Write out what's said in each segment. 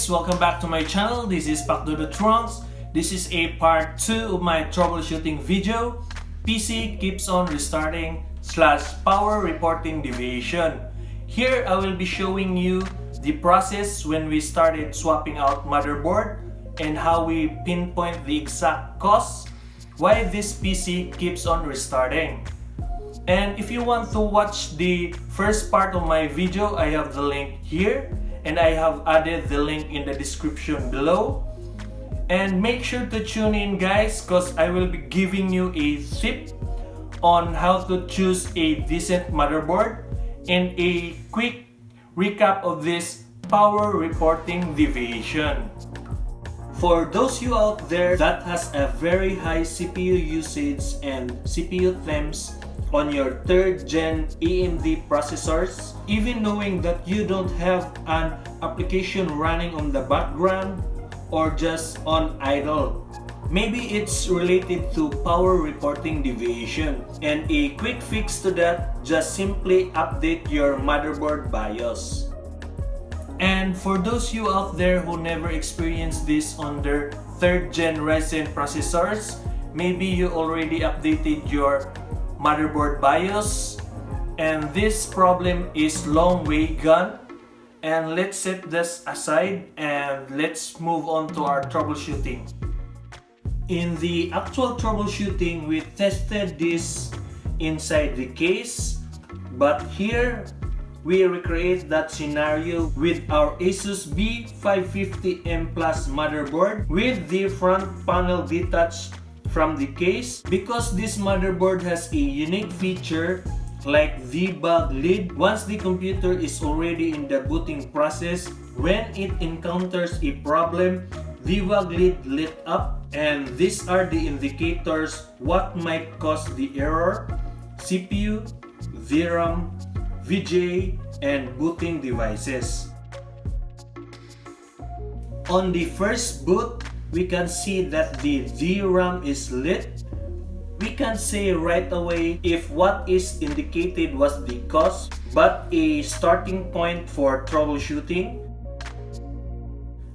welcome back to my channel. This is Pakdo the Trunks. This is a part 2 of my troubleshooting video. PC keeps on restarting / power reporting deviation. Here I will be showing you the process when we started swapping out motherboard and how we pinpoint the exact cause why this PC keeps on restarting. And if you want to watch the first part of my video, I have the link here and I have added the link in the description below. And make sure to tune in, guys, because I will be giving you a tip on how to choose a decent motherboard and a quick recap of this power reporting deviation. For those you out there that has a very high CPU usage and CPU temps on your 3rd gen AMD processors, even knowing that you don't have an application running on the background or just on idle. Maybe it's related to power reporting deviation, and a quick fix to that, just simply update your motherboard BIOS. And for those you out there who never experienced this on their 3rd gen Ryzen processors, maybe you already updated your motherboard BIOS and this problem is long way gone. And let's set this aside and let's move on to our troubleshooting. In the actual troubleshooting, we tested this inside the case, but here we recreate that scenario with our Asus B550M Plus motherboard with the front panel detached from the case, because this motherboard has a unique feature like debug LED. Once the computer is already in the booting process, when it encounters a problem, debug LED lit up, and these are the indicators what might cause the error: CPU, VRAM, VGA, and booting devices. On the first boot, we can see that the VRAM is lit. We can say right away if what is indicated was the cause, but a starting point for troubleshooting.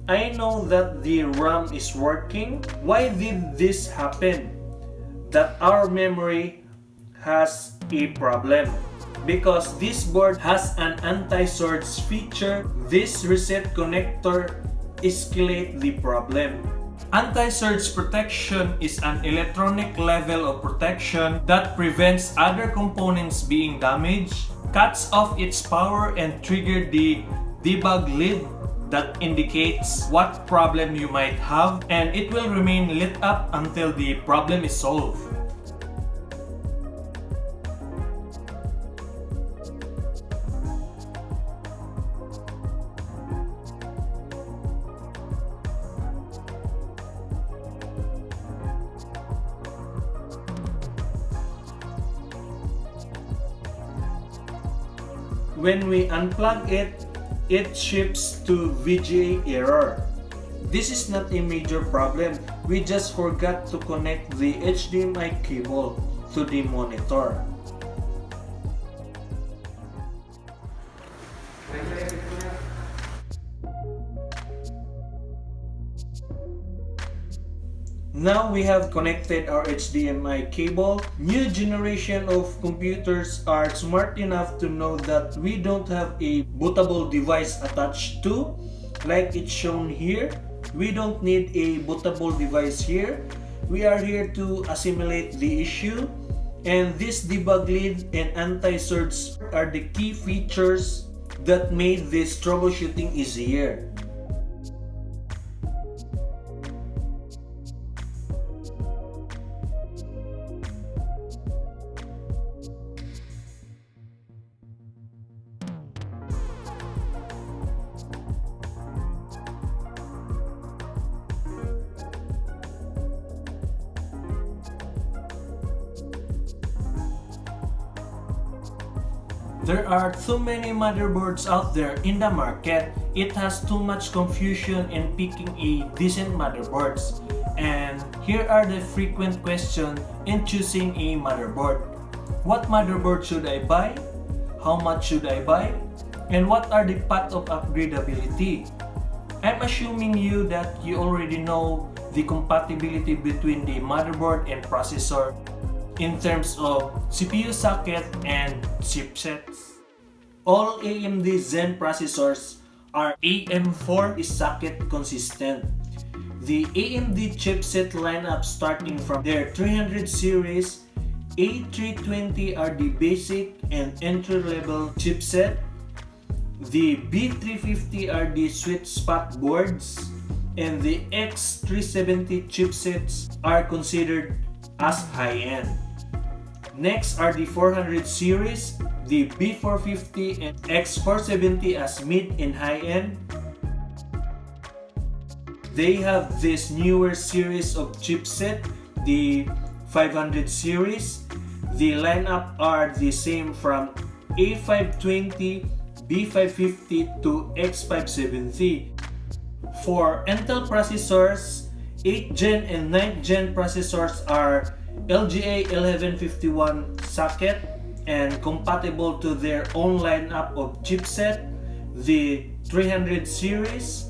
I know that the RAM is working. Why did this happen? That our memory has a problem. Because this board has an anti-surge feature, this reset connector escalates the problem. Anti-surge protection is an electronic level of protection that prevents other components being damaged, cuts off its power, and triggers the debug LED that indicates what problem you might have, and it will remain lit up until the problem is solved. When we unplug it, it shifts to VGA error. This is not a major problem, we just forgot to connect the HDMI cable to the monitor. Now we have connected our HDMI cable. New generation of computers are smart enough to know that we don't have a bootable device attached to, like it's shown here. We don't need a bootable device here. We are here to assimilate the issue, and this debug LED and anti-surge are the key features that made this troubleshooting easier. There are too many motherboards out there in the market. It has too much confusion in picking a decent motherboards. And here are the frequent questions in choosing a motherboard. What motherboard should I buy? How much should I buy? And what are the path of upgradability? I'm assuming that you already know the compatibility between the motherboard and processor in terms of CPU socket and chipsets. All AMD Zen processors are AM4 socket consistent. The AMD chipset lineup starting from their 300 series, A320 are the basic and entry-level chipset. The B350 are the sweet spot boards, and the X370 chipsets are considered as high-end. Next are the 400 series, the B450 and X470 as mid and high-end. They have this newer series of chipset, the 500 series. The lineup are the same from A520, B550 to X570. For Intel processors, 8th gen and 9th gen processors are LGA 1151 socket and compatible to their own lineup of chipset, the 300 series,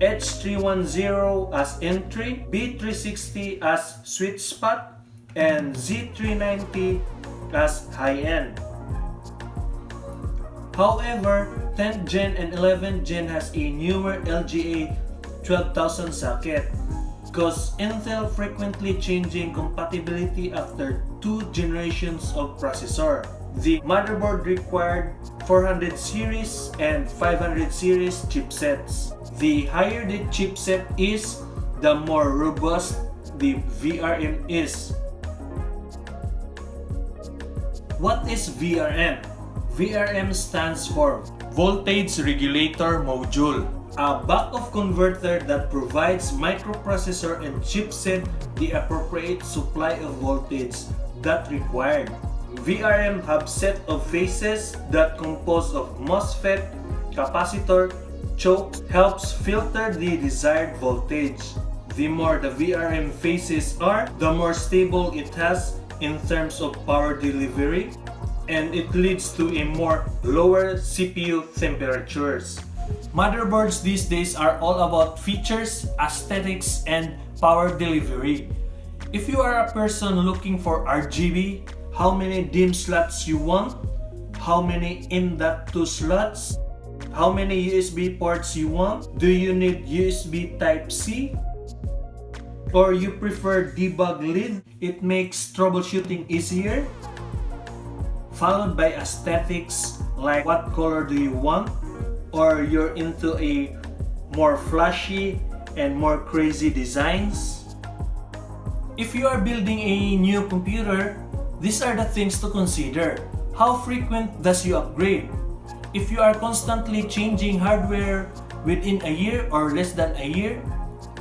H310 as entry, B360 as sweet spot, and Z390 as high-end. However, 10th gen and 11th gen has a newer LGA 12,000 socket because Intel frequently changing compatibility after 2 generations of processor. The motherboard required 400 series and 500 series chipsets. The higher the chipset is, the more robust the VRM is. What is VRM? VRM stands for Voltage Regulator Module, a backup converter that provides microprocessor and chipset the appropriate supply of voltage that required. VRM have set of phases that compose of MOSFET, capacitor, choke helps filter the desired voltage. The more the VRM phases are, the more stable it has in terms of power delivery, and it leads to a more lower CPU temperatures. Motherboards these days are all about features, aesthetics, and power delivery. If you are a person looking for RGB, how many DIMM slots you want, how many M.2 slots, how many USB ports you want, do you need USB Type-C, or you prefer debug LED, it makes troubleshooting easier, followed by aesthetics like what color do you want, or you're into a more flashy and more crazy designs. If you are building a new computer, these are the things to consider. How frequent does you upgrade? If you are constantly changing hardware within a year or less than a year,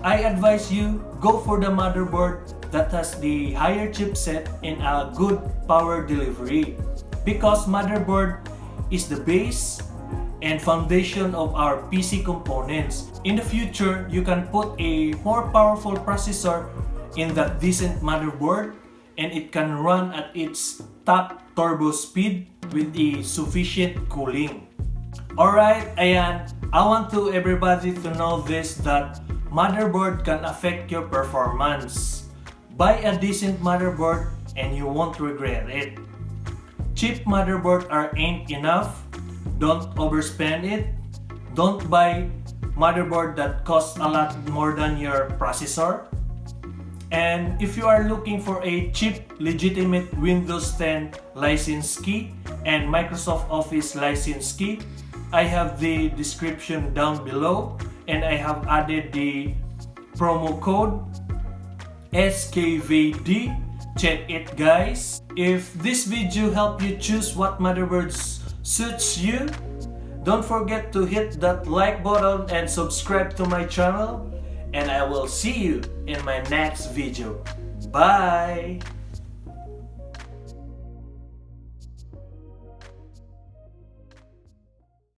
I advise you go for the motherboard that has the higher chipset and a good power delivery, because motherboard is the base and foundation of our PC components. In the future, you can put a more powerful processor in that decent motherboard and it can run at its top turbo speed with a sufficient cooling. Alright, ayan, I want to everybody to know this, that motherboard can affect your performance. Buy a decent motherboard and you won't regret it. Cheap motherboard ain't enough. Don't overspend it. Don't buy motherboard that costs a lot more than your processor. And if you are looking for a cheap, legitimate Windows 10 license key and Microsoft Office license key, I have the description down below, and I have added the promo code SKVD. Check it, guys. If this video helped you choose what motherboards suits you, don't forget to hit that like button and subscribe to my channel, and I will see you in my next video. Bye!